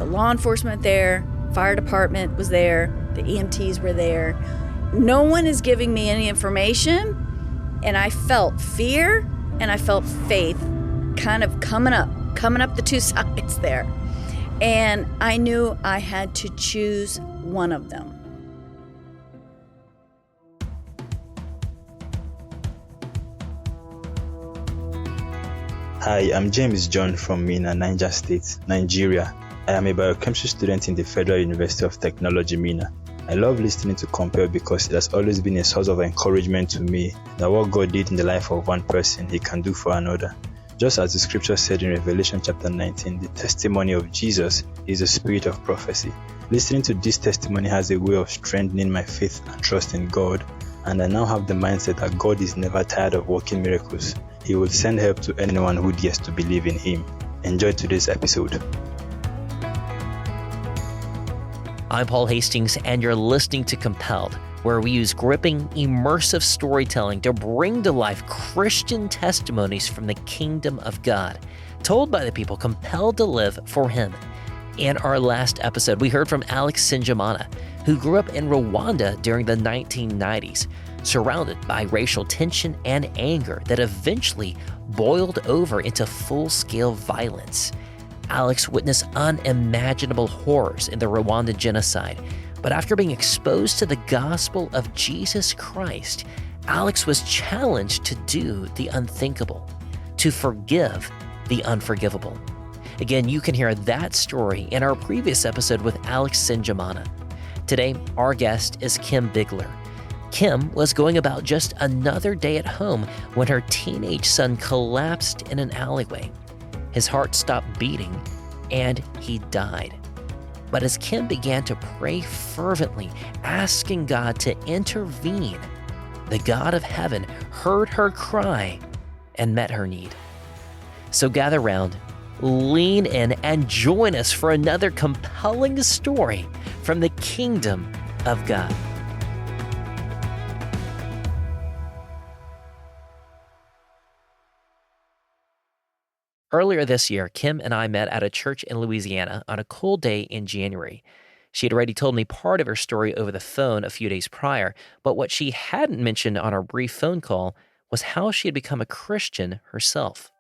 the law enforcement there, fire department was there, the EMTs were there. No one is giving me any information, and I felt fear and I felt faith kind of coming up the two sides there. And I knew I had to choose one of them. Hi, I'm James John from Minna, Niger State, Nigeria. I am a biochemistry student in the Federal University of Technology, Minna. I love listening to Compelled because it has always been a source of encouragement to me that what God did in the life of one person, He can do for another. Just as the scripture said in Revelation chapter 19, the testimony of Jesus is the spirit of prophecy. Listening to this testimony has a way of strengthening my faith and trust in God, and I now have the mindset that God is never tired of working miracles. He will send help to anyone who dares to believe in Him. Enjoy today's episode. I'm Paul Hastings, and you're listening to Compelled, where we use gripping, immersive storytelling to bring to life Christian testimonies from the kingdom of God, told by the people compelled to live for Him. In our last episode, we heard from Alex Sinjamana, who grew up in Rwanda during the 1990s, surrounded by racial tension and anger that eventually boiled over into full-scale violence. Alex witnessed unimaginable horrors in the Rwandan genocide, but after being exposed to the gospel of Jesus Christ, Alex was challenged to do the unthinkable, to forgive the unforgivable. Again, you can hear that story in our previous episode with Alex Sinjamana. Today, our guest is Kim Bigler. Kim was going about just another day at home when her teenage son collapsed in an alleyway. His heart stopped beating, and he died. But as Kim began to pray fervently, asking God to intervene, the God of heaven heard her cry and met her need. So gather round, lean in, and join us for another compelling story from the kingdom of God. Earlier this year, Kim and I met at a church in Louisiana on a cold day in January. She had already told me part of her story over the phone a few days prior, but what she hadn't mentioned on our brief phone call was how she had become a Christian herself.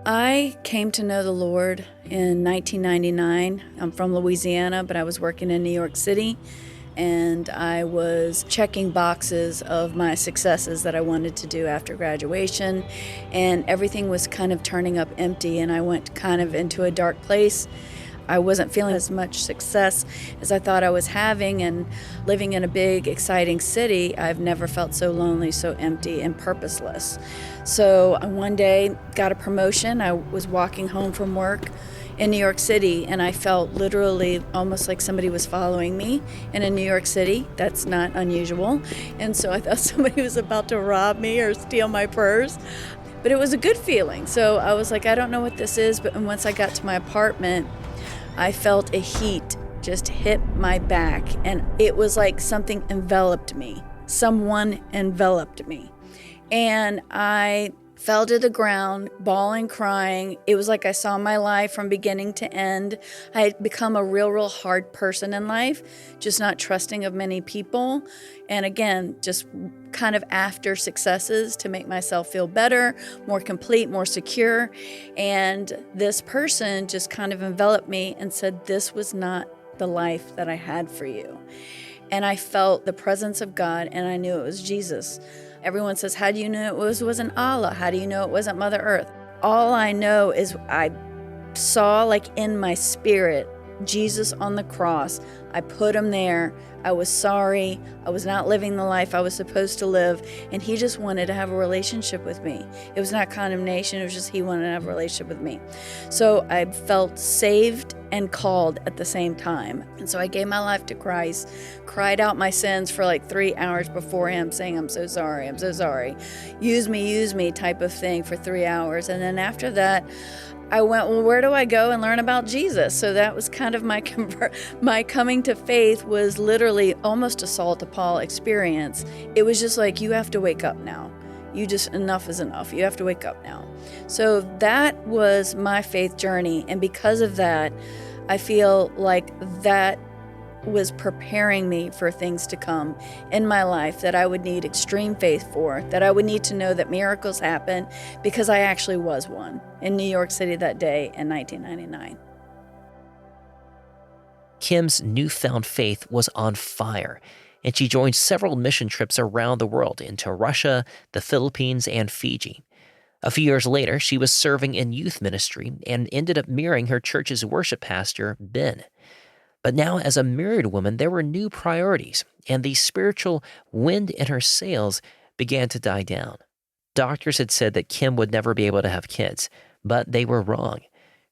I came to know the Lord in 1999. I'm from Louisiana, but I was working in New York City, and I was checking boxes of my successes that I wanted to do after graduation, and everything was kind of turning up empty, and I went kind of into a dark place. I wasn't feeling as much success as I thought I was having, and living in a big, exciting city, I've never felt so lonely, so empty, and purposeless. So one day, got a promotion. I was walking home from work in New York City, and I felt literally almost like somebody was following me in New York City. That's not unusual. And so I thought somebody was about to rob me or steal my purse. But it was a good feeling. So I was like, I don't know what this is. But once I got to my apartment, I felt a heat just hit my back. And it was like something enveloped me. Someone enveloped me. And I fell to the ground, bawling, crying. It was like I saw my life from beginning to end. I had become a real hard person in life, just not trusting of many people. And again, just kind of after successes to make myself feel better, more complete, more secure. And this person just kind of enveloped me and said, this was not the life that I had for you. And I felt the presence of God, and I knew it was Jesus. Everyone says, how do you know it wasn't Allah? How do you know it wasn't Mother Earth? All I know is I saw, like in my spirit, Jesus on the cross. I put him there. I was sorry. I was not living the life I was supposed to live. And he just wanted to have a relationship with me. It was not condemnation. It was just he wanted to have a relationship with me. So I felt saved and called at the same time. And so I gave my life to Christ, cried out my sins for like 3 hours before him, saying, I'm so sorry, I'm so sorry. Use me type of thing for 3 hours. And then after that, I went, well, where do I go and learn about Jesus? So that was kind of my coming to faith was literally almost a Saul to Paul experience. It was just like, you have to wake up now. enough is enough. You have to wake up now. So that was my faith journey. And because of that, I feel like that was preparing me for things to come in my life that I would need extreme faith for, that I would need to know that miracles happen, because I actually was one in New York City that day in 1999. Kim's newfound faith was on fire, and she joined several mission trips around the world into Russia, the Philippines, and Fiji. A few years later, she was serving in youth ministry and ended up marrying her church's worship pastor, Ben. But now, as a married woman, there were new priorities, and the spiritual wind in her sails began to die down. Doctors had said that Kim would never be able to have kids, but they were wrong.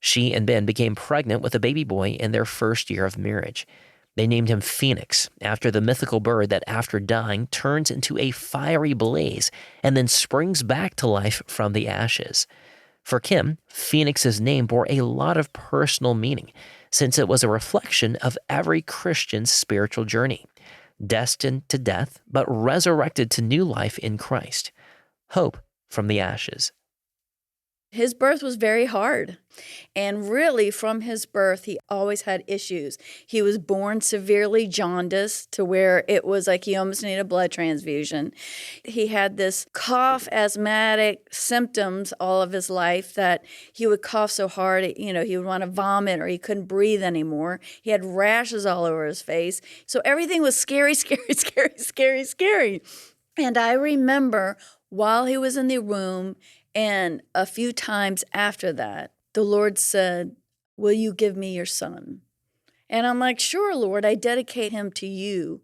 She and Ben became pregnant with a baby boy in their first year of marriage. They named him Phoenix, after the mythical bird that, after dying, turns into a fiery blaze and then springs back to life from the ashes. For Kim, Phoenix's name bore a lot of personal meaning, since it was a reflection of every Christian's spiritual journey, destined to death, but resurrected to new life in Christ. Hope from the ashes. His birth was very hard. And really, from his birth, he always had issues. He was born severely jaundiced, to where it was like he almost needed a blood transfusion. He had this cough, asthmatic symptoms all of his life, that he would cough so hard, he would want to vomit, or he couldn't breathe anymore. He had rashes all over his face. So everything was scary, scary, scary, scary, scary. And I remember while he was in the room, and a few times after that, the Lord said, "Will you give me your son?" And I'm like, "Sure, Lord, I dedicate him to you."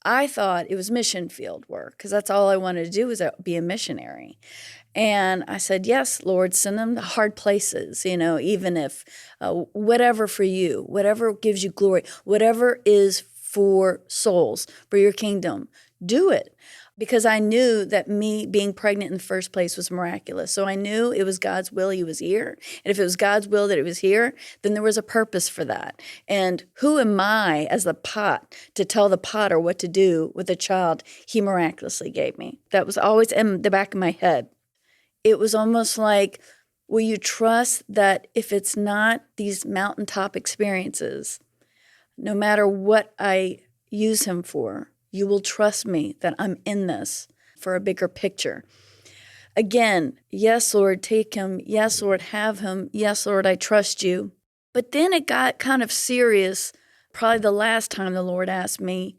I thought it was mission field work, because that's all I wanted to do, was be a missionary. And I said, "Yes, Lord, send him to hard places, even if whatever for you, whatever gives you glory, whatever is for souls, for your kingdom, do it." Because I knew that me being pregnant in the first place was miraculous. So I knew it was God's will he was here. And if it was God's will that he was here, then there was a purpose for that. And who am I as the pot to tell the potter what to do with the child he miraculously gave me? That was always in the back of my head. It was almost like, will you trust that if it's not these mountaintop experiences, no matter what I use him for, you will trust me that I'm in this for a bigger picture. Again, yes, Lord, take him. Yes, Lord, have him. Yes, Lord, I trust you. But then it got kind of serious. Probably the last time the Lord asked me,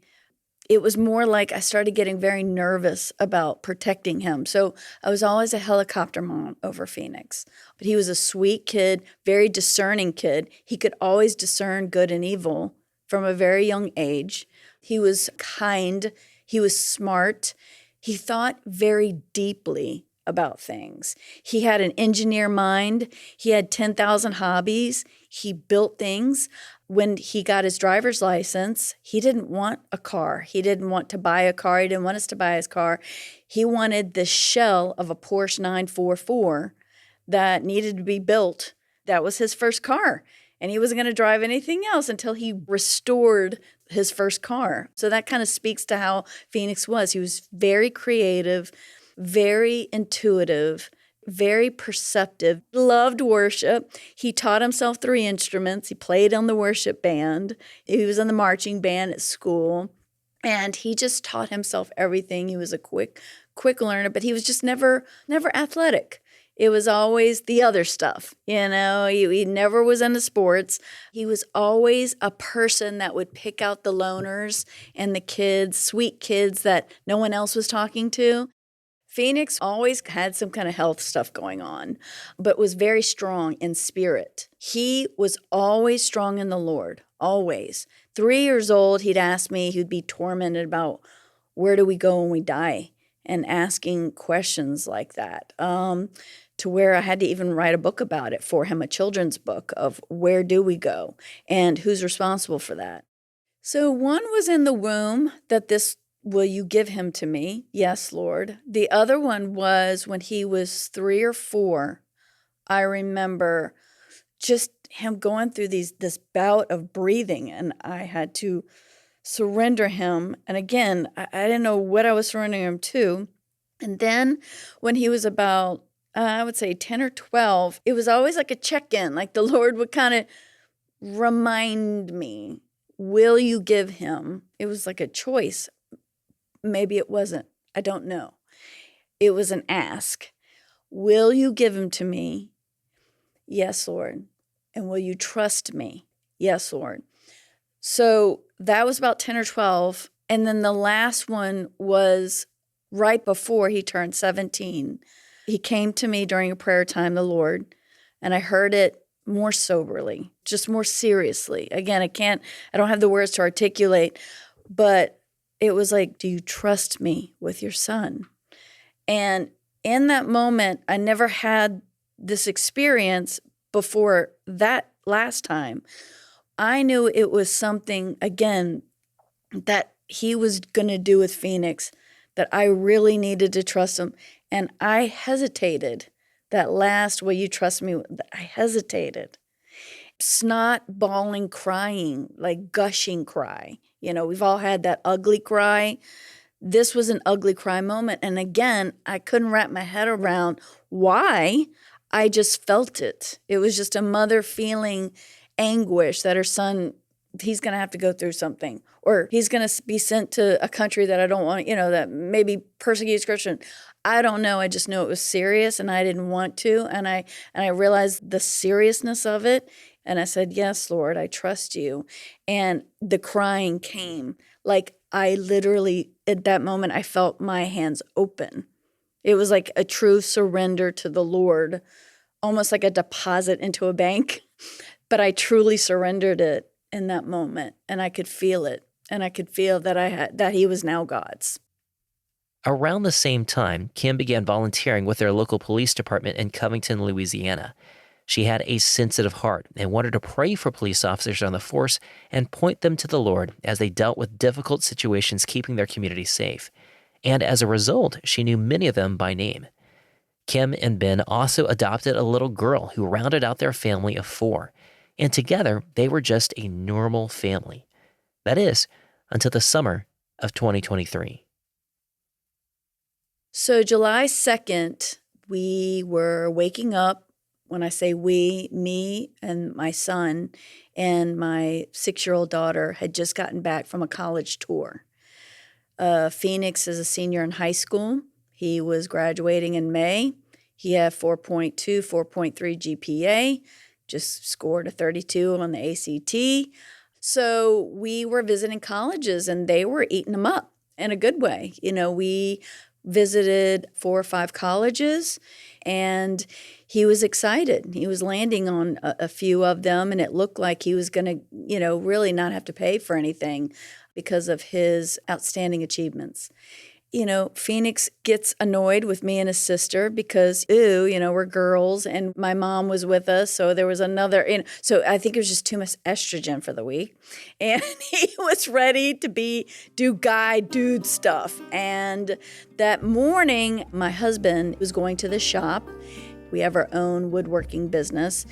it was more like I started getting very nervous about protecting him. So I was always a helicopter mom over Phoenix. But he was a sweet kid, very discerning kid. He could always discern good and evil from a very young age. He was kind. He was smart. He thought very deeply about things. He had an engineer mind. He had 10,000 hobbies. He built things. When he got his driver's license, he didn't want a car. He didn't want to buy a car. He didn't want us to buy his car. He wanted the shell of a Porsche 944 that needed to be built. That was his first car. And he wasn't going to drive anything else until he restored his first car. So that kind of speaks to how Phoenix was. He was very creative, very intuitive, very perceptive, loved worship. He taught himself 3 instruments. He played on the worship band. He was in the marching band at school. And he just taught himself everything. He was a quick learner, but he was just never athletic. It was always the other stuff, He never was into sports. He was always a person that would pick out the loners and the kids, sweet kids that no one else was talking to. Phoenix always had some kind of health stuff going on, but was very strong in spirit. He was always strong in the Lord, always. 3 years old, he'd ask me, he'd be tormented about, where do we go when we die? And asking questions like that. To where I had to even write a book about it for him, a children's book of where do we go and who's responsible for that. So one was in the womb that will you give him to me? Yes, Lord. The other one was when he was 3 or 4. I remember just him going through this bout of breathing, and I had to surrender him. And again, I didn't know what I was surrendering him to. And then when he was about, I would say 10 or 12, it was always like a check-in. Like the Lord would kind of remind me, will you give him? It was like a choice. Maybe it wasn't. I don't know. It was an ask. Will you give him to me? Yes, Lord. And will you trust me? Yes, Lord. So that was about 10 or 12. And then the last one was right before he turned 17. He came to me during a prayer time, the Lord, and I heard it more soberly, just more seriously. Again, I don't have the words to articulate, but it was like, do you trust me with your son? And in that moment, I never had this experience before that last time. I knew it was something, again, that he was going to do with Phoenix, that I really needed to trust him. And I hesitated. That last, will you trust me? I hesitated. Snot, bawling, crying, like gushing cry. You know, we've all had that ugly cry. This was an ugly cry moment. And again, I couldn't wrap my head around why. I just felt it. It was just a mother feeling anguish that her son, he's going to have to go through something, or he's going to be sent to a country that I don't want, that maybe persecutes Christian. I don't know. I just know it was serious and I didn't want to. And I realized the seriousness of it. And I said, yes, Lord, I trust you. And the crying came. Like I literally, at that moment, I felt my hands open. It was like a true surrender to the Lord, almost like a deposit into a bank. But I truly surrendered it in that moment, and I could feel it. And I could feel that he was now God's. Around the same time, Kim began volunteering with their local police department in Covington, Louisiana. She had a sensitive heart and wanted to pray for police officers on the force and point them to the Lord as they dealt with difficult situations keeping their community safe. And as a result, she knew many of them by name. Kim and Ben also adopted a little girl who rounded out their family of 4. And together, they were just a normal family. That is, until the summer of 2023. So July 2nd, we were waking up. When I say we, me and my son and my 6-year-old daughter had just gotten back from a college tour. Phoenix is a senior in high school. He was graduating in May. He had 4.2, 4.3 GPA, just scored a 32 on the ACT. So we were visiting colleges and they were eating them up in a good way. We visited 4 or 5 colleges and he was excited. He was landing on a few of them and it looked like he was going to, really not have to pay for anything because of his outstanding achievements. Phoenix gets annoyed with me and his sister because, we're girls and my mom was with us. So there was another, so I think it was just too much estrogen for the week. And he was ready to do guy dude stuff. And that morning, my husband was going to the shop. We have our own woodworking business.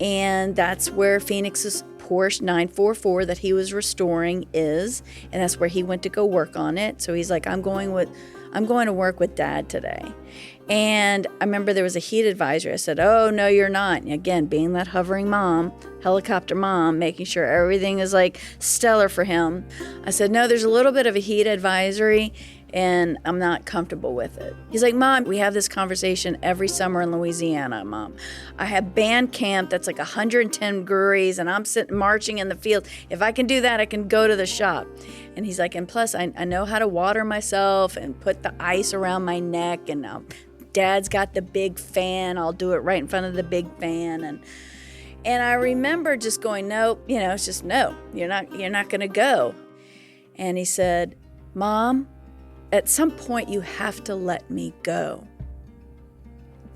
And that's where Phoenix's Porsche 944 that he was restoring is, and that's where he went to go work on it. So he's like, I'm going to work with Dad today. And I remember there was a heat advisory. I said, oh, no, you're not. And again, being that hovering mom, helicopter mom, making sure everything is like stellar for him. I said, no, there's a little bit of a heat advisory and I'm not comfortable with it. He's like, Mom, we have this conversation every summer in Louisiana, Mom. I have band camp that's like 110 degrees and I'm sitting marching in the field. If I can do that, I can go to the shop. And he's like, and plus I know how to water myself and put the ice around my neck and Dad's got the big fan. I'll do it right in front of the big fan. And I remember just going, nope, it's just no, you're not going to go. And he said, Mom, at some point you have to let me go.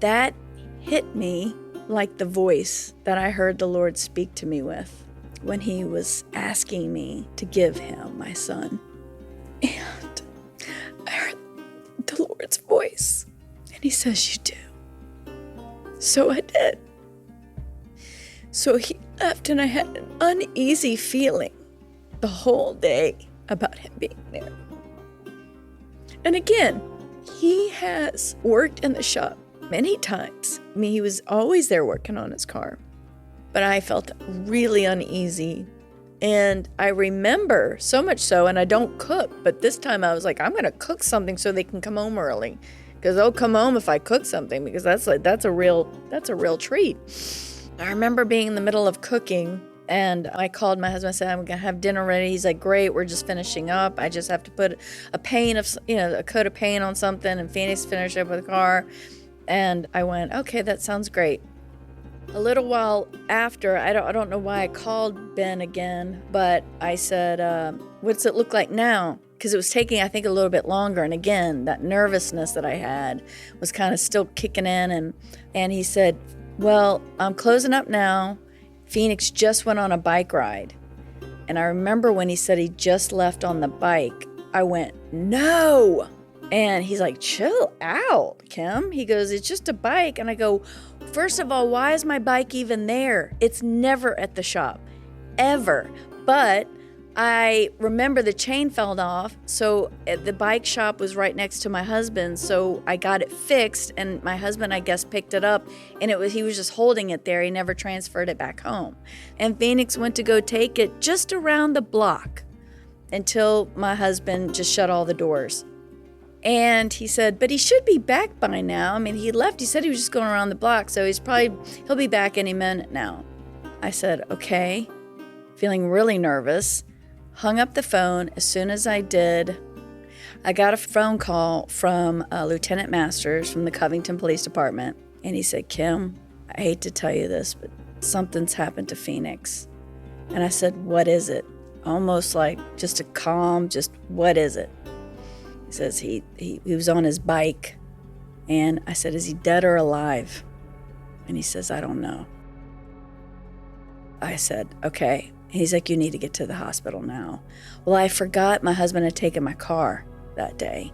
That hit me like the voice that I heard the Lord speak to me with when he was asking me to give him my son. And I heard the Lord's voice. And he says, you do. So I did. So he left and I had an uneasy feeling the whole day about him being there. And again, He has worked in the shop many times. I mean, he was always there working on his car. But I felt really uneasy. And I remember so much so, and I don't cook, but this time I was like, I'm going to cook something so they can come home early. Because they'll come home if I cook something, because that's a real treat. I remember being in the middle of cooking, and I called my husband. I said, I'm gonna have dinner ready. He's like, great, we're just finishing up. I just have to put a coat of paint on something, and Phoenix finished up with the car. And I went, okay, that sounds great. A little while after, I don't know why I called Ben again, but I said, what's it look like now? Because it was taking, I think, a little bit longer. And again, that nervousness that I had was kind of still kicking in. And he said, well, I'm closing up now. Phoenix just went on a bike ride. And I remember when he said he just left on the bike, I went, no. And he's like, chill out, Kim. He goes, it's just a bike. And I go, first of all, why is my bike even there? It's never at the shop, ever. But I remember the chain fell off, so the bike shop was right next to my husband's, so I got it fixed, and my husband, I guess, picked it up, and he was just holding it there. He never transferred it back home. And Phoenix went to go take it just around the block until my husband just shut all the doors. And he said, but he should be back by now. I mean, he left. He said he was just going around the block, so he'll be back any minute now. I said, okay, feeling really nervous. Hung up the phone. As soon as I did, I got a phone call from Lieutenant Masters from the Covington Police Department. And he said, Kim, I hate to tell you this, but something's happened to Phoenix. And I said, what is it? Almost like just a calm, just what is it? He says he was on his bike. And I said, is he dead or alive? And he says, I don't know. I said, okay. He's like, you need to get to the hospital now. Well, I forgot my husband had taken my car that day.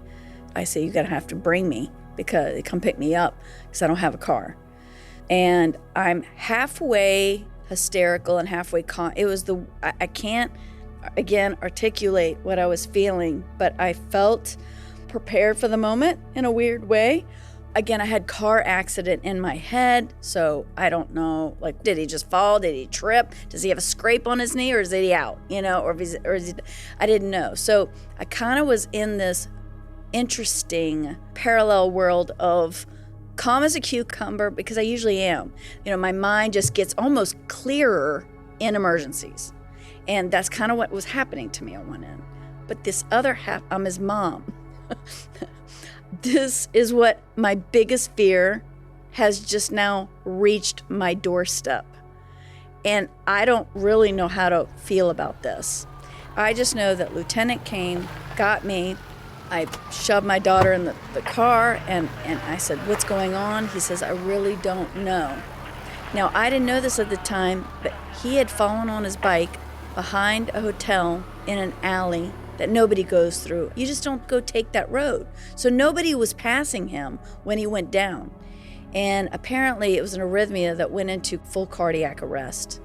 I said, you're going to have to bring me because come pick me up because I don't have a car. And I'm halfway hysterical and halfway It was I can't, again, articulate what I was feeling, but I felt prepared for the moment in a weird way. Again, I had car accident in my head, so I don't know, like, did he just fall? Did he trip? Does he have a scrape on his knee, or is he out, or is he, I didn't know. So I kind of was in this interesting parallel world of calm as a cucumber, because I usually am. My mind just gets almost clearer in emergencies. And that's kind of what was happening to me on one end. But this other half, I'm his mom. This is what my biggest fear has just now reached my doorstep. And I don't really know how to feel about this. I just know that Lieutenant came, got me. I shoved my daughter in the car, and I said, what's going on? He says, I really don't know. Now, I didn't know this at the time, but he had fallen on his bike behind a hotel in an alley that nobody goes through. You just don't go take that road. So nobody was passing him when he went down. And apparently it was an arrhythmia that went into full cardiac arrest.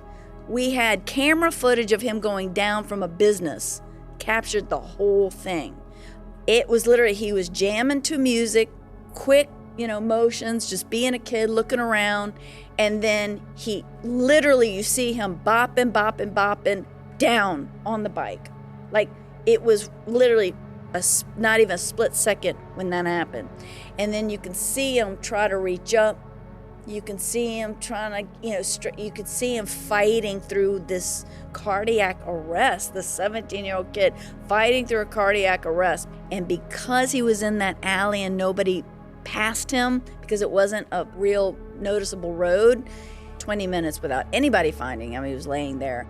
We had camera footage of him going down from a business, captured the whole thing. It was literally, he was jamming to music, quick, motions, just being a kid, looking around. And then he literally, you see him bopping down on the bike. Like, it was literally not even a split second when that happened. And then you can see him try to reach up. You can see him trying to, you could see him fighting through this cardiac arrest, the 17-year-old kid fighting through a cardiac arrest. And because he was in that alley and nobody passed him, because it wasn't a real noticeable road, 20 minutes without anybody finding him, he was laying there.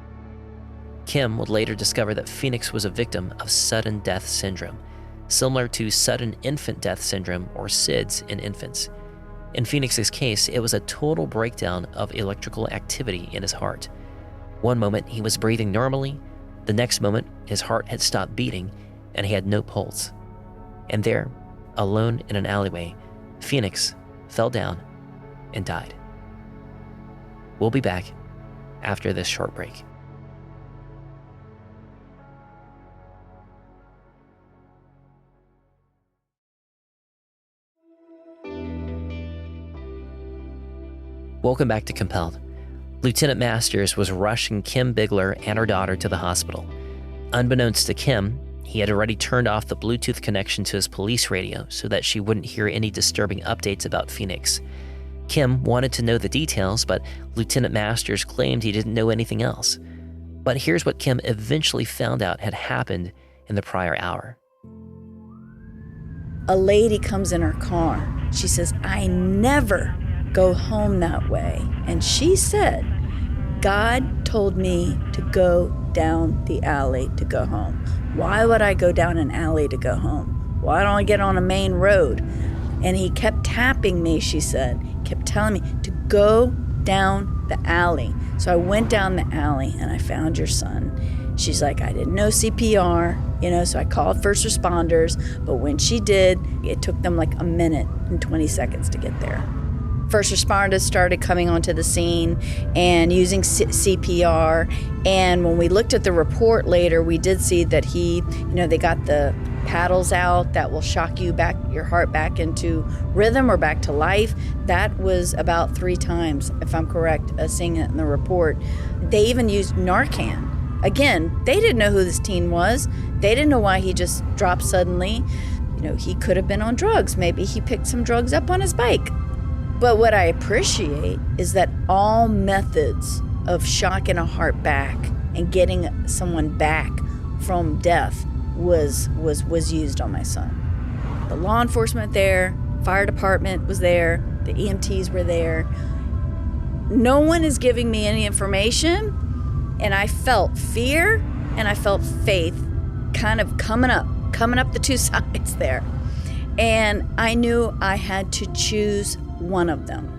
Kim would later discover that Phoenix was a victim of sudden death syndrome, similar to sudden infant death syndrome, or SIDS, in infants. In Phoenix's case, it was a total breakdown of electrical activity in his heart. One moment he was breathing normally, the next moment his heart had stopped beating and he had no pulse. And there, alone in an alleyway, Phoenix fell down and died. We'll be back after this short break. Welcome back to Compelled. Lieutenant Masters was rushing Kim Bigler and her daughter to the hospital. Unbeknownst to Kim, he had already turned off the Bluetooth connection to his police radio so that she wouldn't hear any disturbing updates about Phoenix. Kim wanted to know the details, but Lieutenant Masters claimed he didn't know anything else. But here's what Kim eventually found out had happened in the prior hour. A lady comes in her car. She says, I never go home that way. And she said, God told me to go down the alley to go home. Why would I go down an alley to go home? Why don't I get on a main road? And he kept tapping me, she said, kept telling me to go down the alley. So I went down the alley and I found your son. She's like, I didn't know CPR, so I called first responders, but when she did, it took them like a minute and 20 seconds to get there. First responders started coming onto the scene and using CPR. And when we looked at the report later, we did see that they got the paddles out that will shock your heart back into rhythm or back to life. That was about 3 times, if I'm correct, seeing it in the report. They even used Narcan. Again, they didn't know who this teen was. They didn't know why he just dropped suddenly. He could have been on drugs. Maybe he picked some drugs up on his bike. But what I appreciate is that all methods of shocking a heart back and getting someone back from death was used on my son. The law enforcement there, fire department was there, the EMTs were there. No one is giving me any information, and I felt fear and I felt faith kind of coming up the two sides there. And I knew I had to choose one of them.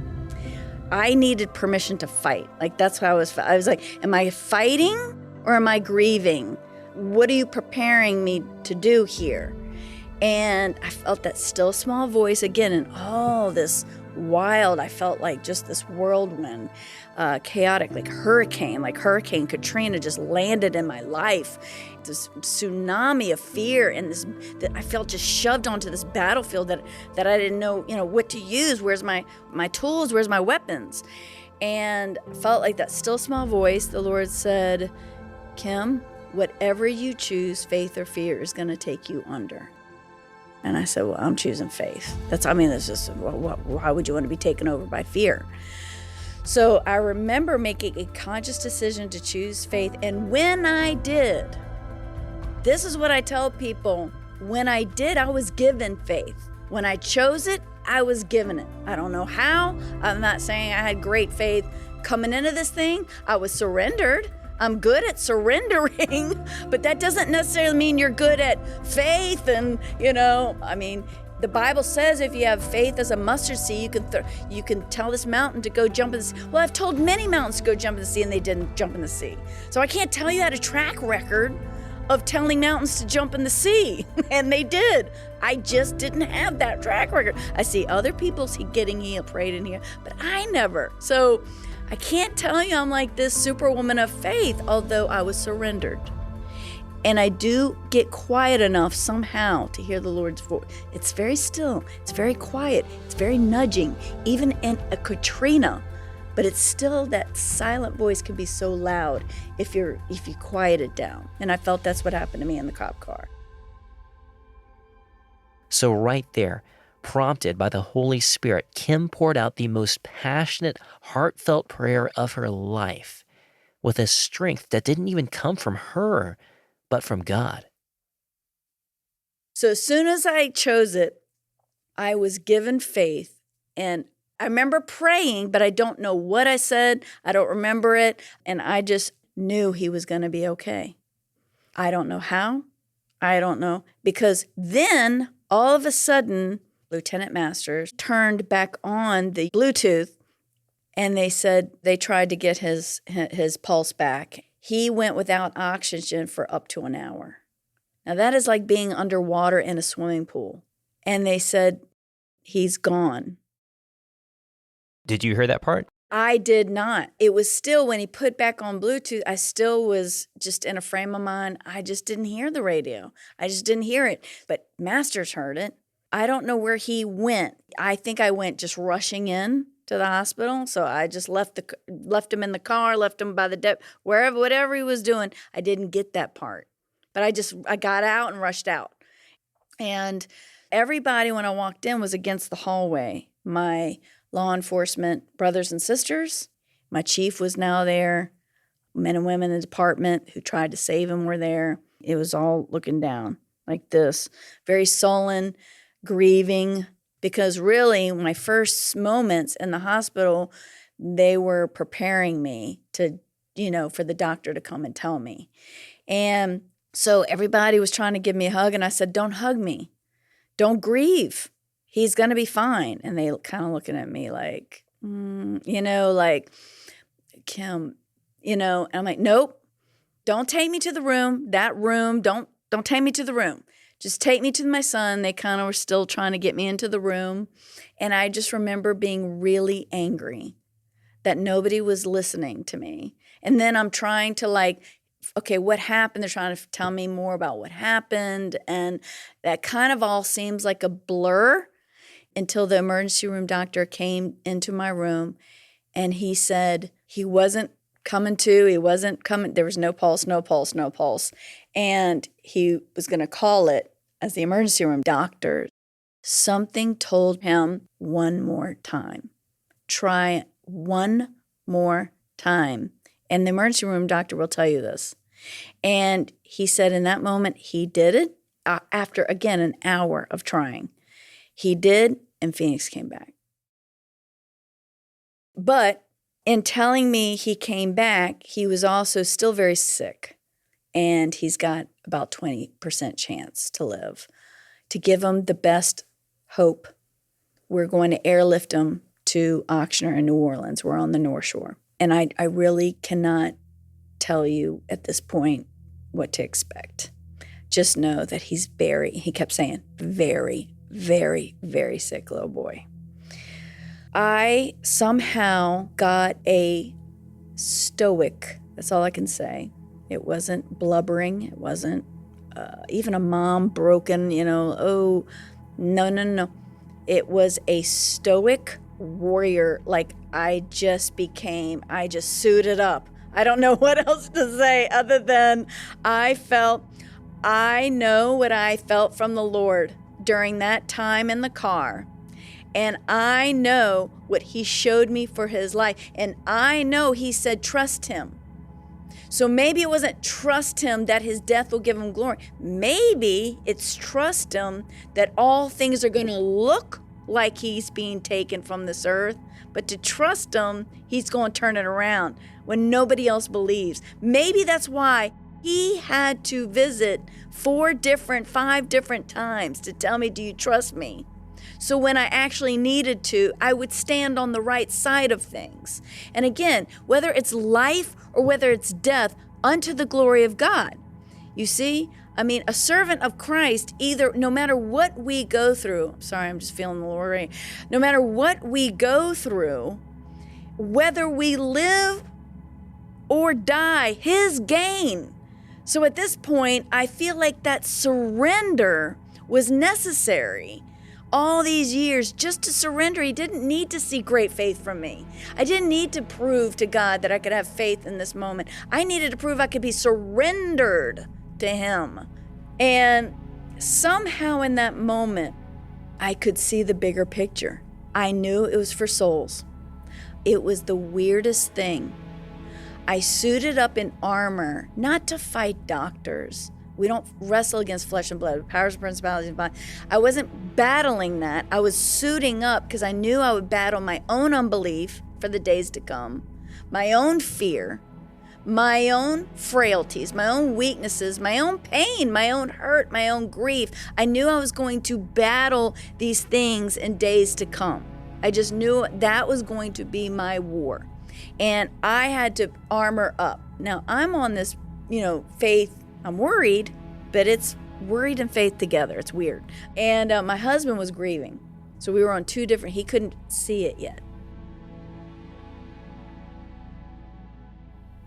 I needed permission to fight. That's how I was like, am I fighting or am I grieving? What are you preparing me to do here? And I felt that still small voice again, and all this wild, I felt like just this whirlwind, chaotic, like Hurricane Katrina just landed in my life. This tsunami of fear and that I felt just shoved onto this battlefield that I didn't know, what to use. Where's my tools? Where's my weapons? And I felt like that still small voice. The Lord said, Kim, whatever you choose, faith or fear, is going to take you under. And I said, well, I'm choosing faith. That's just, why would you want to be taken over by fear? So I remember making a conscious decision to choose faith. And when I did, this is what I tell people. When I did, I was given faith. When I chose it, I was given it. I don't know how. I'm not saying I had great faith coming into this thing. I was surrendered. I'm good at surrendering, but that doesn't necessarily mean you're good at faith. And, the Bible says if you have faith as a mustard seed, you can tell this mountain to go jump in the sea. Well, I've told many mountains to go jump in the sea, and they didn't jump in the sea. So I can't tell you I had a track record of telling mountains to jump in the sea, and they did. I just didn't have that track record. I see other people getting healed, prayed in here, but I never. So I can't tell you I'm like this superwoman of faith, although I was surrendered. And I do get quiet enough somehow to hear the Lord's voice. It's very still, it's very quiet, it's very nudging, even in a Katrina. But it's still, that silent voice can be so loud if you quiet it down. And I felt that's what happened to me in the cop car. So right there, prompted by the Holy Spirit, Kim poured out the most passionate, heartfelt prayer of her life with a strength that didn't even come from her, but from God. So as soon as I chose it, I was given faith. And I remember praying, but I don't know what I said. I don't remember it. And I just knew he was going to be okay. I don't know how. I don't know. Because then all of a sudden, Lieutenant Masters turned back on the Bluetooth, and they said they tried to get his pulse back. He went without oxygen for up to an hour. Now that is like being underwater in a swimming pool. And they said, he's gone. Did you hear that part? I did not. It was still, when he put back on Bluetooth, I still was just in a frame of mind. I just didn't hear the radio. I just didn't hear it. But Masters heard it. I don't know where he went. I think I went just rushing in to the hospital. So I just left him in the car, left him by the wherever, whatever he was doing. I didn't get that part. But I got out and rushed out. And everybody, when I walked in, was against the hallway. My law enforcement brothers and sisters, my chief was now there. Men and women in the department who tried to save him were there. It was all looking down like this, very sullen, grieving, because really my first moments in the hospital, they were preparing me to, for the doctor to come and tell me. And so everybody was trying to give me a hug, and I said, don't hug me. Don't grieve. He's going to be fine. And they kind of looking at me like, like, Kim, and I'm like, nope, don't take me to the room. That room, don't take me to the room. Just take me to my son. They kind of were still trying to get me into the room. And I just remember being really angry that nobody was listening to me. And then I'm trying to okay, what happened? They're trying to tell me more about what happened. And that kind of all seems like a blur until the emergency room doctor came into my room and he said he wasn't coming to, he wasn't coming. There was no pulse, no pulse, no pulse. And he was going to call it as the emergency room doctor. Something told him one more time. Try one more time. And the emergency room doctor will tell you this. And he said in that moment, he did it after, again, an hour of trying. He did, and Phoenix came back. But in telling me he came back, he was also still very sick. And he's got about 20% chance to live. To give him the best hope, we're going to airlift him to Oxnard in New Orleans. We're on the North Shore. And I really cannot tell you at this point what to expect. Just know that he's he kept saying, very, very, very sick little boy. I somehow got a stoic, that's all I can say. It wasn't blubbering. It wasn't even a mom broken, oh, no. It was a stoic warrior. Like I just suited up. I don't know what else to say other than I know what I felt from the Lord during that time in the car. And I know what he showed me for his life. And I know he said, trust him. So maybe it wasn't trust him that his death will give him glory. Maybe it's trust him that all things are going to look like he's being taken from this earth. But to trust him, he's going to turn it around when nobody else believes. Maybe that's why he had to visit 5 different times to tell me, do you trust me? So when I actually needed to, I would stand on the right side of things. And again, whether it's life or whether it's death, unto the glory of God. You see, a servant of Christ, no matter what we go through, sorry, I'm just feeling the Lord right. No matter what we go through, whether we live or die, his gain. So at this point, I feel like that surrender was necessary. All these years just to surrender. He didn't need to see great faith from me. I didn't need to prove to God that I could have faith in this moment. I needed to prove I could be surrendered to him. And somehow in that moment, I could see the bigger picture. I knew it was for souls. It was the weirdest thing. I suited up in armor, not to fight doctors. We don't wrestle against flesh and blood, powers, principalities, and bodies. I wasn't battling that. I was suiting up because I knew I would battle my own unbelief for the days to come, my own fear, my own frailties, my own weaknesses, my own pain, my own hurt, my own grief. I knew I was going to battle these things in days to come. I just knew that was going to be my war. And I had to armor up. Now, I'm on this, faith. I'm worried, but it's worried and faith together. It's weird. And my husband was grieving. So we were on 2 different, he couldn't see it yet.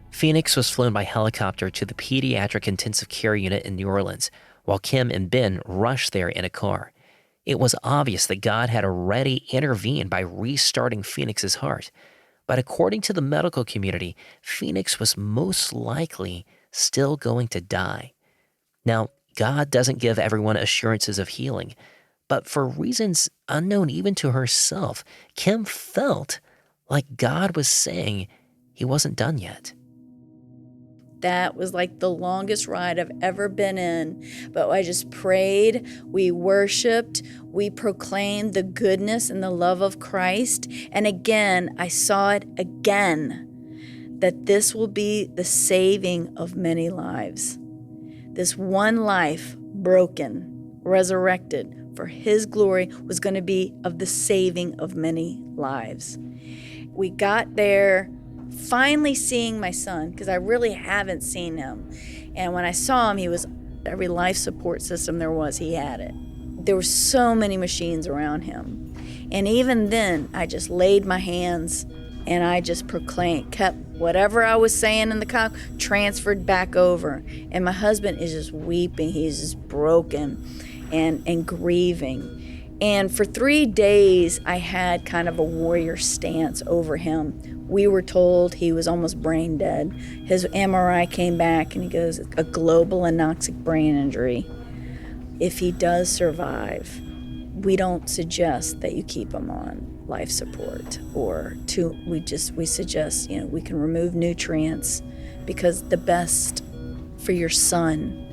Phoenix was flown by helicopter to the pediatric intensive care unit in New Orleans, while Kim and Ben rushed there in a car. It was obvious that God had already intervened by restarting Phoenix's heart. But according to the medical community, Phoenix was most likely still going to die. Now, God doesn't give everyone assurances of healing, but for reasons unknown even to herself, Kim felt like God was saying he wasn't done yet. That was like the longest ride I've ever been in. But I just prayed, we worshiped, we proclaimed the goodness and the love of Christ. And again, I saw it again, that this will be the saving of many lives. This one life broken, resurrected for his glory was going to be of the saving of many lives. We got there finally seeing my son, because I really haven't seen him. And when I saw him, he was every life support system there was, he had it. There were so many machines around him. And even then, I just laid my hands and I just proclaimed, kept whatever I was saying in the car, transferred back over. And my husband is just weeping. He's just broken and grieving. And for 3 days, I had kind of a warrior stance over him. We were told he was almost brain dead. His MRI came back and he goes, a global anoxic brain injury. If he does survive, we don't suggest that you keep him on life support, we suggest, we can remove nutrients, because the best for your son,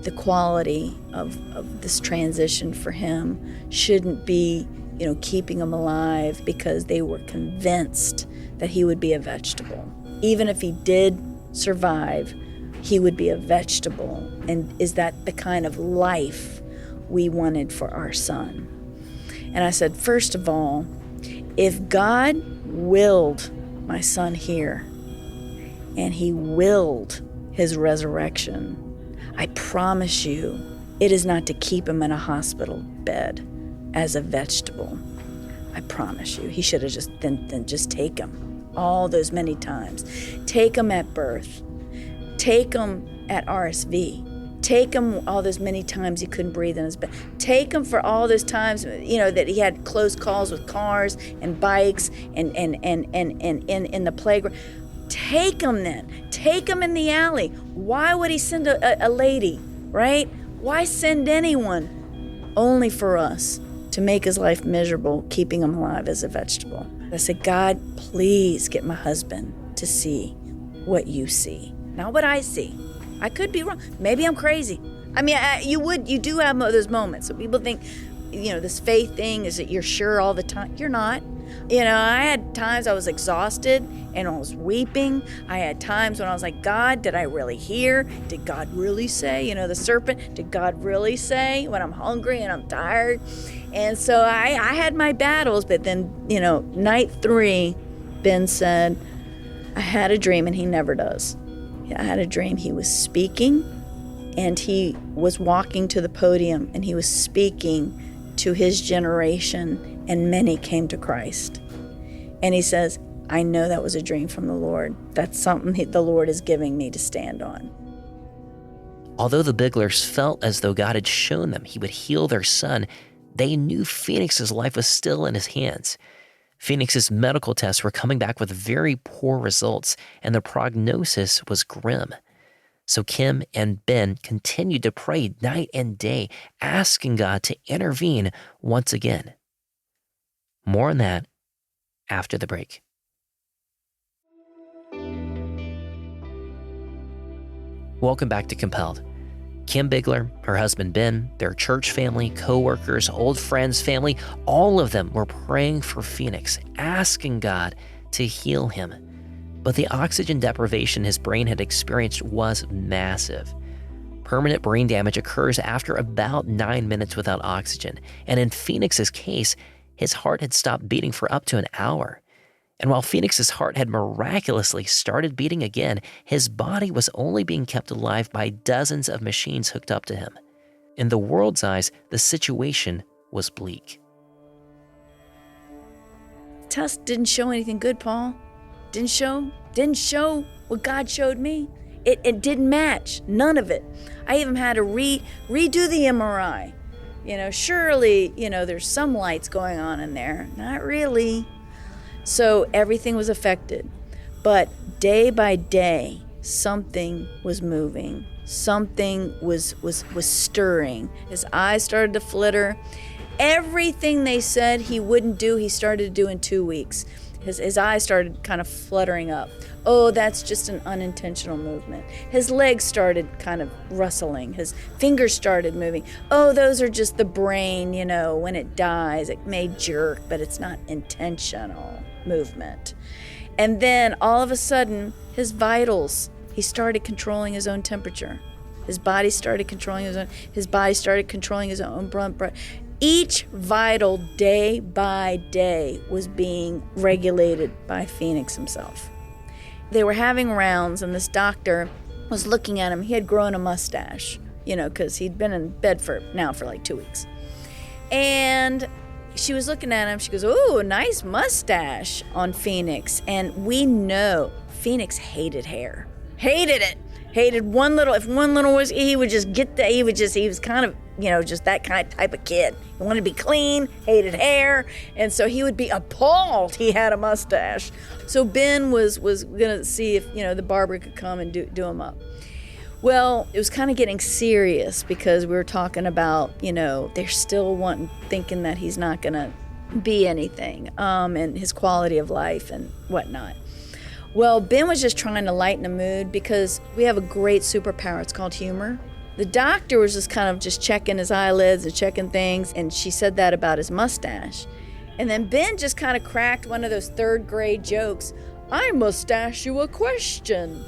the quality of this transition for him shouldn't be, keeping him alive, because they were convinced that he would be a vegetable. Even if he did survive, he would be a vegetable. And is that the kind of life we wanted for our son? And I said, first of all, if God willed my son here, and he willed his resurrection, I promise you, it is not to keep him in a hospital bed as a vegetable. I promise you, he should have just take him all those many times. Take him at birth. Take him at RSV. Take him all those many times he couldn't breathe in his bed. Take him for all those times, that he had close calls with cars and bikes and in the playground. Take him then. Take him in the alley. Why would he send a lady, right? Why send anyone? Only for us to make his life miserable, keeping him alive as a vegetable. I said, God, please get my husband to see what you see, not what I see. I could be wrong. Maybe I'm crazy. I mean, you do have those moments. So people think, this faith thing is that you're sure all the time. You're not. I had times I was exhausted and I was weeping. I had times when I was like, God, did I really hear? Did God really say? The serpent, did God really say? When I'm hungry and I'm tired. And so I had my battles, but then, night 3, Ben said, I had a dream, and he never does. I had a dream he was speaking, and he was walking to the podium, and he was speaking to his generation, and many came to Christ. And he says, I know that was a dream from the Lord. That's something the Lord is giving me to stand on. Although the Biglers felt as though God had shown them he would heal their son, they knew Phoenix's life was still in his hands. Phoenix's medical tests were coming back with very poor results, and the prognosis was grim. So Kim and Ben continued to pray night and day, asking God to intervene once again. More on that after the break. Welcome back to Compelled. Kim Bigler, her husband Ben, their church family, co-workers, old friends, family, all of them were praying for Phoenix, asking God to heal him. But the oxygen deprivation his brain had experienced was massive. Permanent brain damage occurs after about 9 minutes without oxygen, and in Phoenix's case, his heart had stopped beating for up to an hour. And while Phoenix's heart had miraculously started beating again, his body was only being kept alive by dozens of machines hooked up to him. In the world's eyes, the situation was bleak. Test didn't show anything good, Paul. Didn't show what God showed me. It didn't match, none of it. I even had to redo the MRI. Surely, there's some lights going on in there. Not really. So everything was affected. But day by day, something was moving. Something was stirring. His eyes started to flitter. Everything they said he wouldn't do, he started to do in 2 weeks. His eyes started kind of fluttering up. Oh, that's just an unintentional movement. His legs started kind of rustling. His fingers started moving. Oh, those are just the brain, when it dies, it may jerk, but it's not intentional movement. And then all of a sudden, his vitals, he started controlling his own temperature. His body started controlling his own blood. Each vital, day by day, was being regulated by Phoenix himself. They were having rounds, and this doctor was looking at him. He had grown a mustache, because he'd been in bed for like 2 weeks. And she was looking at him. She goes, "Oh, nice mustache on Phoenix." And we know Phoenix hated hair. Hated it. Hated if one little was, he would just get that. He was kind of, just that kind of type of kid. He wanted to be clean, hated hair. And so he would be appalled he had a mustache. So Ben was going to see if, the barber could come and do him up. Well, it was kind of getting serious because we were talking about, they're still thinking that he's not going to be anything, and his quality of life and whatnot. Well, Ben was just trying to lighten the mood because we have a great superpower. It's called humor. The doctor was just kind of just checking his eyelids and checking things, and she said that about his mustache. And then Ben just kind of cracked one of those third grade jokes. "I must ask you a question."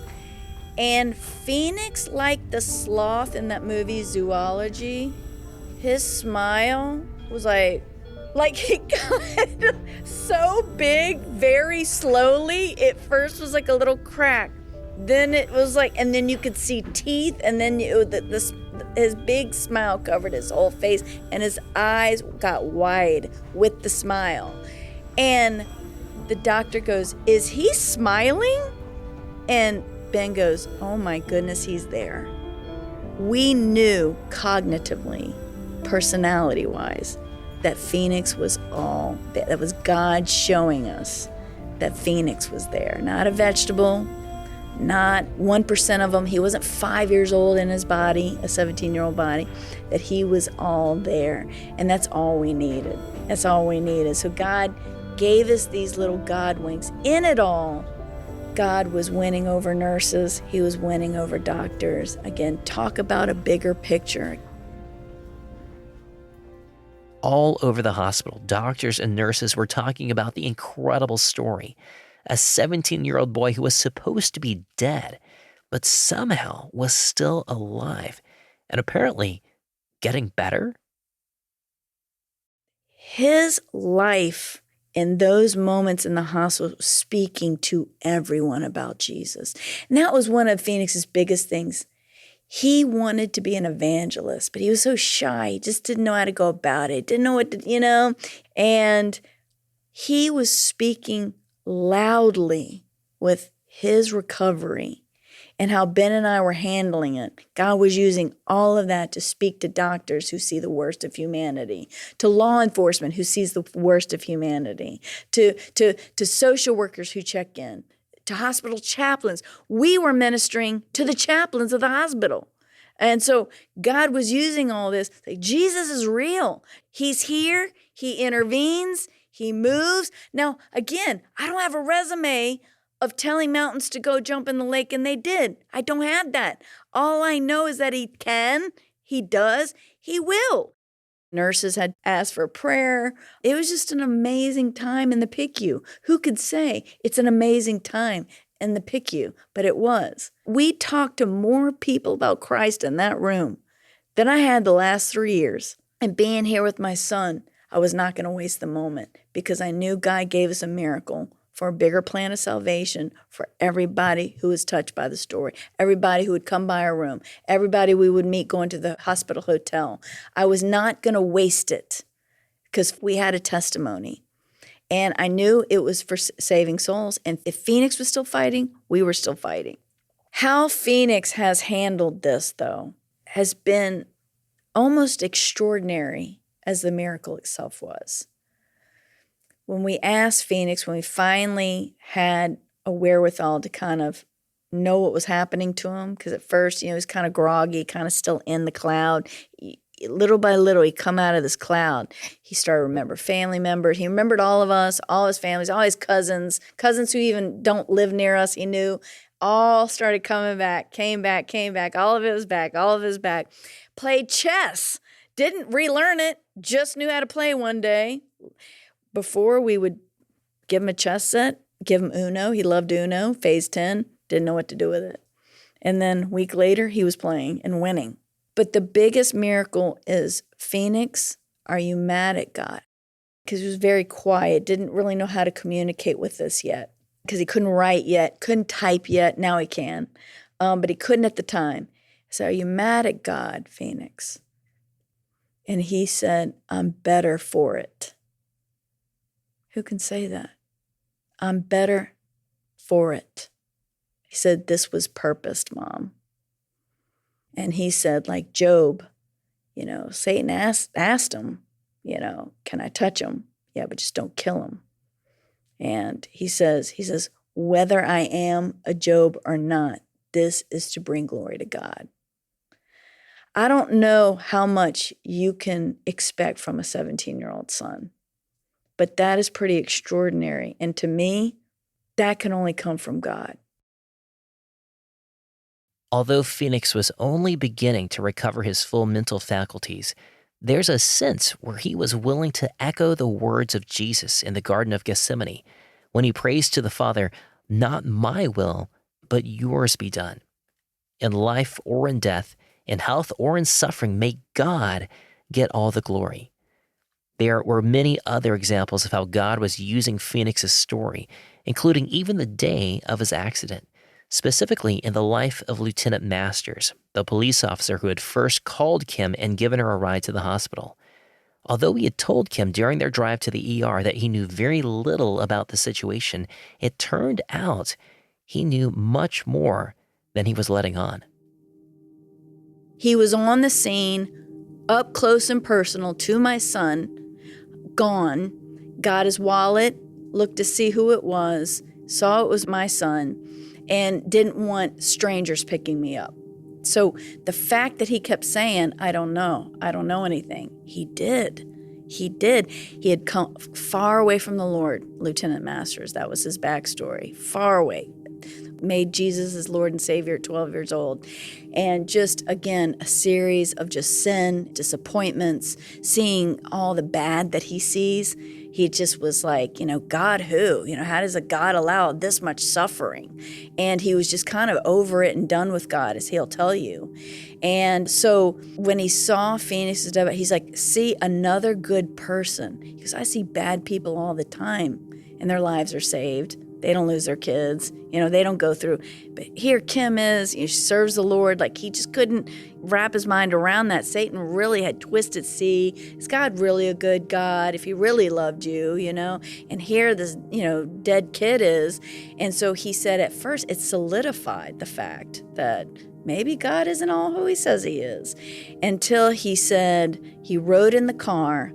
And Phoenix, like the sloth in that movie Zoology, his smile was like he got so big very slowly. It first was like a little crack. Then it was and then you could see teeth, and then his big smile covered his whole face, and his eyes got wide with the smile. And the doctor goes, "Is he smiling?" And Ben goes, "Oh my goodness, he's there." We knew cognitively, personality-wise, that Phoenix was that was God showing us that Phoenix was there. Not a vegetable, not 1% of him. He wasn't 5 years old in his body, a 17-year-old body, that he was all there. And that's all we needed. That's all we needed. So God gave us these little God winks. In it all, God was winning over nurses. He was winning over doctors. Again, talk about a bigger picture. All over the hospital, doctors and nurses were talking about the incredible story. A 17-year-old boy who was supposed to be dead, but somehow was still alive and apparently getting better. His life in those moments in the hospital was speaking to everyone about Jesus. And that was one of Phoenix's biggest things. He wanted to be an evangelist, but he was so shy. He just didn't know how to go about it. Didn't know what to, And he was speaking loudly with his recovery and how Ben and I were handling it. God was using all of that to speak to doctors who see the worst of humanity, to law enforcement who sees the worst of humanity, to social workers who check in, to hospital chaplains. We were ministering to the chaplains of the hospital. And so God was using all this. Jesus is real. He's here. He intervenes. He moves. Now, again, I don't have a resume of telling mountains to go jump in the lake, and they did. I don't have that. All I know is that he can, he does, he will. Nurses had asked for prayer. It was just an amazing time in the PICU. Who could say it's an amazing time in the PICU? But it was. We talked to more people about Christ in that room than I had the last 3 years. And being here with my son, I was not going to waste the moment because I knew God gave us a miracle for a bigger plan of salvation for everybody who was touched by the story, everybody who would come by our room, everybody we would meet going to the hospital hotel. I was not going to waste it because we had a testimony. And I knew it was for saving souls. And if Phoenix was still fighting, we were still fighting. How Phoenix has handled this, though, has been almost extraordinary as the miracle itself was. When we asked Phoenix, when we finally had a wherewithal to kind of know what was happening to him, because at first, he was kind of groggy, kind of still in the cloud. Little by little, he come out of this cloud. He started to remember family members. He remembered all of us, all his families, all his cousins who even don't live near us. He knew all started coming back, came back. All of it was back. All of it was back. Played chess. Didn't relearn it. Just knew how to play one day. Before, we would give him a chess set, give him Uno. He loved Uno. Phase 10. Didn't know what to do with it. And then a week later, he was playing and winning. But the biggest miracle is, Phoenix, are you mad at God? Because he was very quiet, didn't really know how to communicate with us yet, because he couldn't write yet, couldn't type yet. Now he can, but he couldn't at the time. So, are you mad at God, Phoenix? And he said, I'm better for it. Who can say that? I'm better for it. He said, this was purposed, Mom. And he said, like Job, Satan asked him, can I touch him? Yeah, but just don't kill him. And he says, whether I am a Job or not, this is to bring glory to God. I don't know how much you can expect from a 17-year-old son, but that is pretty extraordinary. And to me, that can only come from God. Although Phoenix was only beginning to recover his full mental faculties, there's a sense where he was willing to echo the words of Jesus in the Garden of Gethsemane when he prays to the Father, not my will, but yours be done. In life or in death, in health or in suffering, may God get all the glory. There were many other examples of how God was using Phoenix's story, including even the day of his accident. Specifically in the life of Lieutenant Masters, the police officer who had first called Kim and given her a ride to the hospital. Although he had told Kim during their drive to the ER that he knew very little about the situation, it turned out he knew much more than he was letting on. He was on the scene, up close and personal to my son, gone, got his wallet, looked to see who it was, saw it was my son, and didn't want strangers picking me up. So the fact that he kept saying, I don't know anything, he did. He had come far away from the Lord, Lieutenant Masters. That was his backstory. Far away. Made Jesus his Lord and Savior at 12 years old. And just, again, a series of just sin, disappointments, seeing all the bad that he sees. He just was like, God who? How does a God allow this much suffering? And he was just kind of over it and done with God, as he'll tell you. And so when he saw Phoenix's death, he's like, see, another good person. Because I see bad people all the time, and their lives are saved. They don't lose their kids. They don't go through. But here Kim is, she serves the Lord. Like, he just couldn't wrap his mind around that. Satan really had twisted. See, is God really a good God if he really loved you, And here this, dead kid is. And so he said at first it solidified the fact that maybe God isn't all who he says he is. Until he said he rode in the car.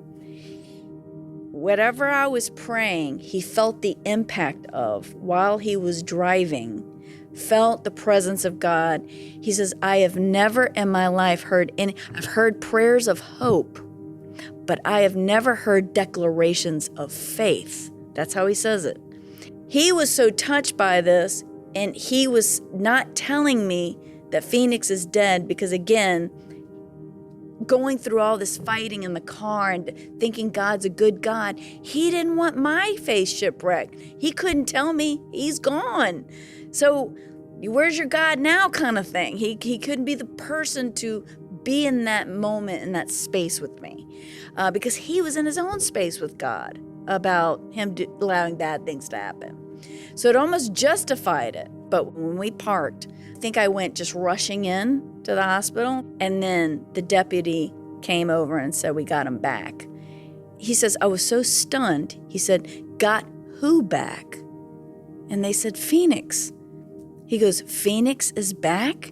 Whatever I was praying, he felt the impact of while he was driving, felt the presence of God. He says, I have never in my life I've heard prayers of hope, but I have never heard declarations of faith. That's how he says it. He was so touched by this, and he was not telling me that Phoenix is dead because, again, going through all this fighting in the car and thinking God's a good God, he didn't want my face shipwrecked. He couldn't tell me he's gone. So where's your God now kind of thing. He couldn't be the person to be in that moment, in that space with me, because he was in his own space with God about him allowing bad things to happen. So it almost justified it. But when we parked, I think I went just rushing in to the hospital, and then the deputy came over and said, we got him back. He says, I was so stunned. He said, got who back? And they said, Phoenix. He goes, Phoenix is back?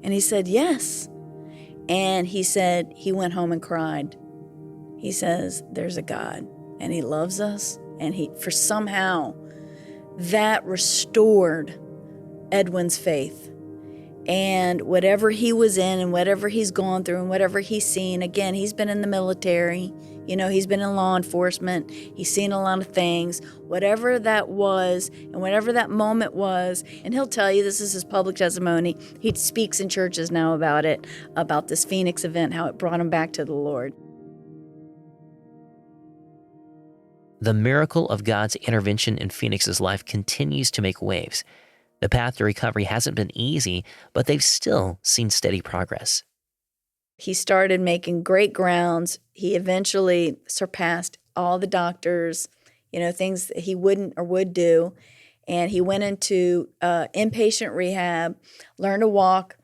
And he said, yes. And he said he went home and cried. He says, there's a God and he loves us. And for somehow that restored Edwin's faith. And whatever he was in and whatever he's gone through and whatever he's seen, again, he's been in the military, he's been in law enforcement, he's seen a lot of things, whatever that was and whatever that moment was, and he'll tell you, this is his public testimony, he speaks in churches now about it, about this Phoenix event, how it brought him back to the Lord. The miracle of God's intervention in Phoenix's life continues to make waves. The path to recovery hasn't been easy, but they've still seen steady progress. He started making great grounds. He eventually surpassed all the doctors, things that he wouldn't or would do. And he went into inpatient rehab, learned to walk,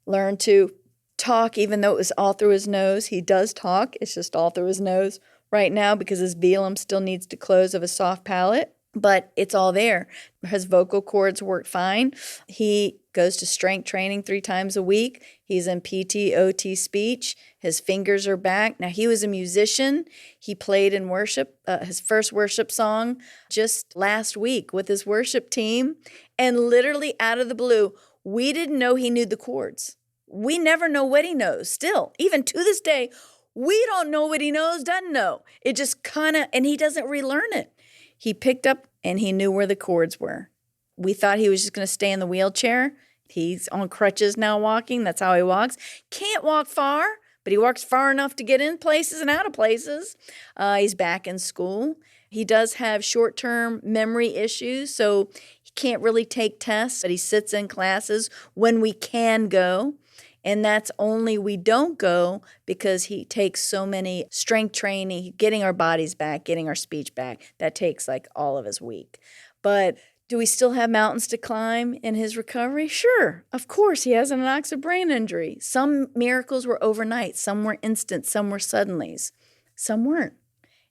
learned to talk, even though it was all through his nose. He does talk. It's just all through his nose right now because his velum still needs to close of a soft palate. But it's all there. His vocal cords work fine. He goes to strength training 3 times a week. He's in PT, OT speech. His fingers are back. Now, he was a musician. He played in worship, his first worship song just last week with his worship team. And literally out of the blue, we didn't know he knew the chords. We never know what he knows. Still, even to this day, we don't know what he knows, doesn't know. It just and he doesn't relearn it. He picked up and he knew where the chords were. We thought he was just going to stay in the wheelchair. He's on crutches now walking. That's how he walks. Can't walk far, but he walks far enough to get in places and out of places. He's back in school. He does have short-term memory issues, so he can't really take tests, but he sits in classes when we can go. And that's only we don't go because he takes so many strength training, getting our bodies back, getting our speech back. That takes like all of his week. But do we still have mountains to climb in his recovery? Sure, of course. He has an anoxic brain injury. Some miracles were overnight. Some were instant. Some were suddenlies. Some weren't.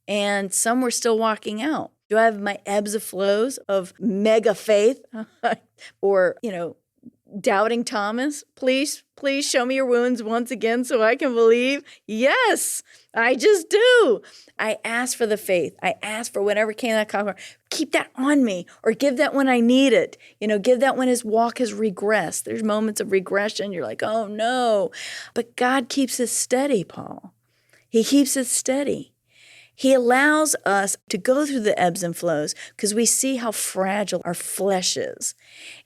And some were still walking out. Do I have my ebbs and flows of mega faith or, doubting Thomas? Please show me your wounds once again so I can believe. Yes, I just do. I ask for the faith. I ask for whatever came out of Colorado. Keep that on me or give that when I need it. Give that when his walk has regressed. There's moments of regression. You're like, oh no. But God keeps it steady, Paul. He keeps it steady. He allows us to go through the ebbs and flows because we see how fragile our flesh is.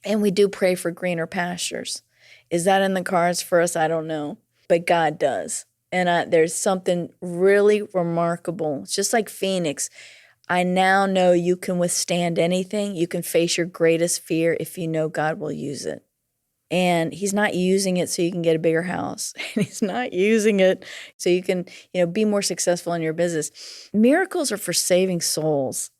And we do pray for greener pastures. Is that in the cards for us? I don't know. But God does. And there's something really remarkable. It's just like Phoenix. I now know you can withstand anything. You can face your greatest fear if you know God will use it. And he's not using it so you can get a bigger house. He's not using it so you can, be more successful in your business. Miracles are for saving souls.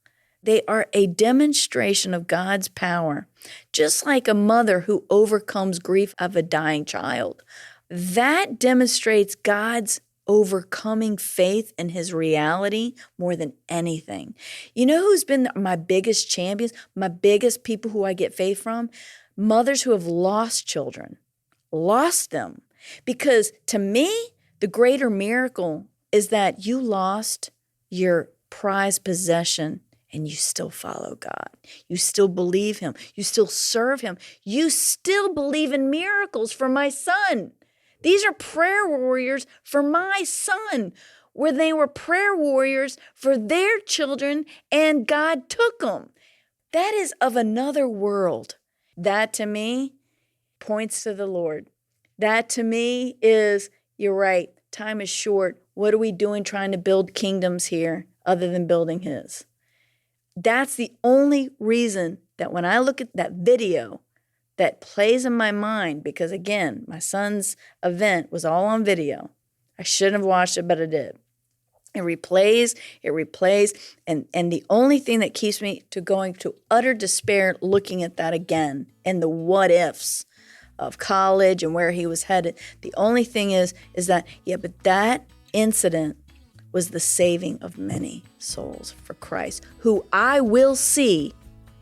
They are a demonstration of God's power, just like a mother who overcomes grief of a dying child. That demonstrates God's overcoming faith in his reality more than anything. You know who's been my biggest champions, my biggest people who I get faith from? Mothers who have lost children, lost them. Because to me, the greater miracle is that you lost your prized possession and you still follow God. You still believe him. You still serve him. You still believe in miracles for my son. These are prayer warriors for my son, where they were prayer warriors for their children and God took them. That is of another world. That to me points to the Lord. That to me is, you're right, time is short. What are we doing trying to build kingdoms here other than building his? That's the only reason that when I look at that video that plays in my mind, because again, my son's event was all on video. I shouldn't have watched it, but I did. It replays, and the only thing that keeps me to going to utter despair looking at that again and the what ifs of college and where he was headed, the only thing is that, but that incident was the saving of many souls for Christ, who I will see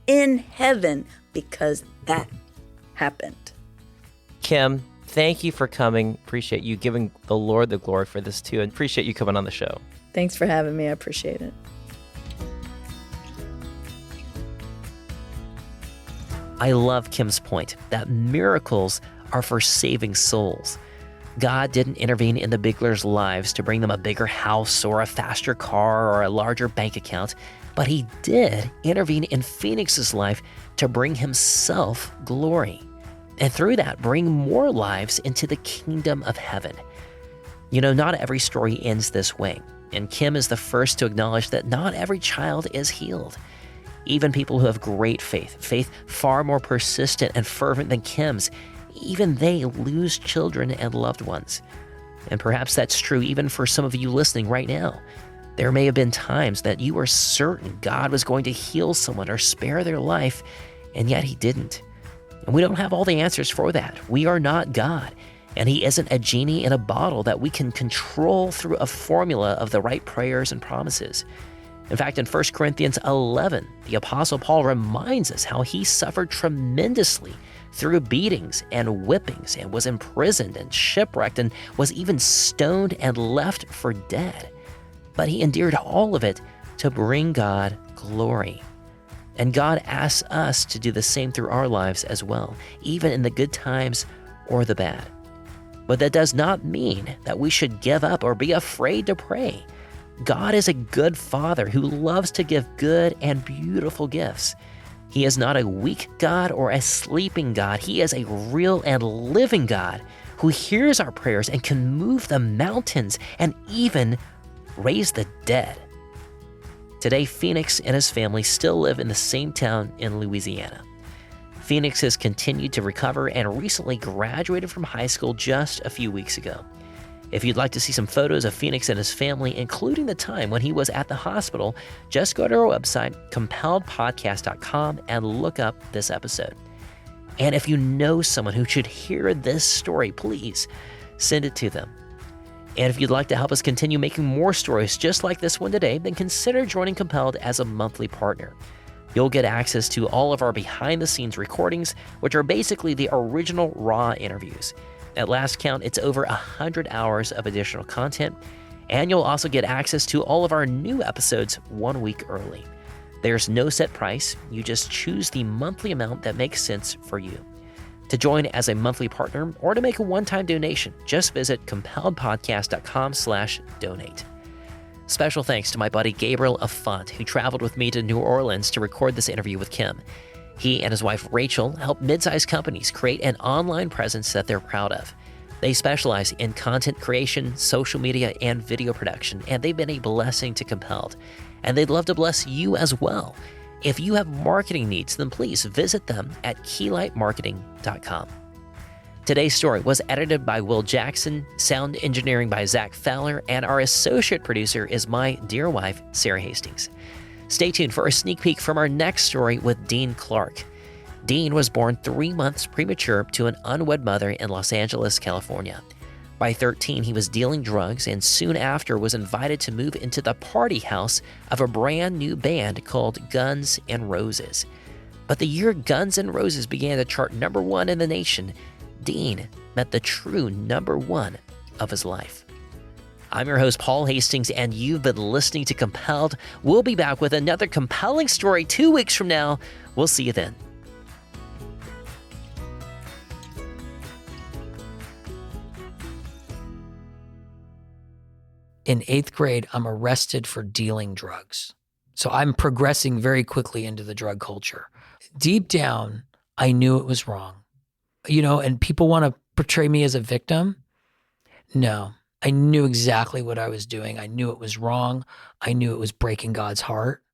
in heaven because that happened. Kim, Thank you for coming. Appreciate you giving the Lord the glory for this too, and appreciate you coming on the show. Thanks for having me. I appreciate it. I love Kim's point that miracles are for saving souls. God didn't intervene in the Biglers' lives to bring them a bigger house or a faster car or a larger bank account, but he did intervene in Phoenix's life to bring himself glory. And through that, bring more lives into the kingdom of heaven. You know, not every story ends this way, and Kim is the first to acknowledge that not every child is healed. Even people who have great faith far more persistent and fervent than Kim's, even they lose children and loved ones. And perhaps that's true even for some of you listening right now. There may have been times that you were certain God was going to heal someone or spare their life, and yet he didn't. And we don't have all the answers for that. We are not God, and he isn't a genie in a bottle that we can control through a formula of the right prayers and promises. In fact, in 1 Corinthians 11, the Apostle Paul reminds us how he suffered tremendously through beatings and whippings and was imprisoned and shipwrecked and was even stoned and left for dead. But he endured all of it to bring God glory. And God asks us to do the same through our lives as well, even in the good times or the bad. But that does not mean that we should give up or be afraid to pray. God is a good Father who loves to give good and beautiful gifts. He is not a weak God or a sleeping God. He is a real and living God who hears our prayers and can move the mountains and even raise the dead. Today, Phoenix and his family still live in the same town in Louisiana. Phoenix has continued to recover and recently graduated from high school just a few weeks ago. If you'd like to see some photos of Phoenix and his family, including the time when he was at the hospital, just go to our website, compelledpodcast.com, and look up this episode. And if you know someone who should hear this story, please send it to them. And if you'd like to help us continue making more stories just like this one today, then consider joining Compelled as a monthly partner. You'll get access to all of our behind-the-scenes recordings, which are basically the original raw interviews. At last count, it's over 100 hours of additional content, and you'll also get access to all of our new episodes 1 week early. There's no set price. You just choose the monthly amount that makes sense for you. To join as a monthly partner or to make a one-time donation, just visit compelledpodcast.com/donate. Special thanks to my buddy Gabriel Affont, who traveled with me to New Orleans to record this interview with Kim. He and his wife Rachel help mid-sized companies create an online presence that they're proud of. They specialize in content creation, social media, and video production, and they've been a blessing to Compelled. And they'd love to bless you as well. If you have marketing needs, then please visit them at keylightmarketing.com. Today's story was edited by Will Jackson, sound engineering by Zach Fowler, and our associate producer is my dear wife, Sarah Hastings. Stay tuned for a sneak peek from our next story with Dean Clark. Dean was born 3 months premature to an unwed mother in Los Angeles, California. By 13, he was dealing drugs and soon after was invited to move into the party house of a brand new band called Guns N' Roses. But the year Guns N' Roses began to chart #1 in the nation, Dean met the true #1 of his life. I'm your host, Paul Hastings, and you've been listening to Compelled. We'll be back with another compelling story 2 weeks from now. We'll see you then. In 8th grade, I'm arrested for dealing drugs. So I'm progressing very quickly into the drug culture. Deep down, I knew it was wrong. And people want to portray me as a victim. No, I knew exactly what I was doing. I knew it was wrong. I knew it was breaking God's heart.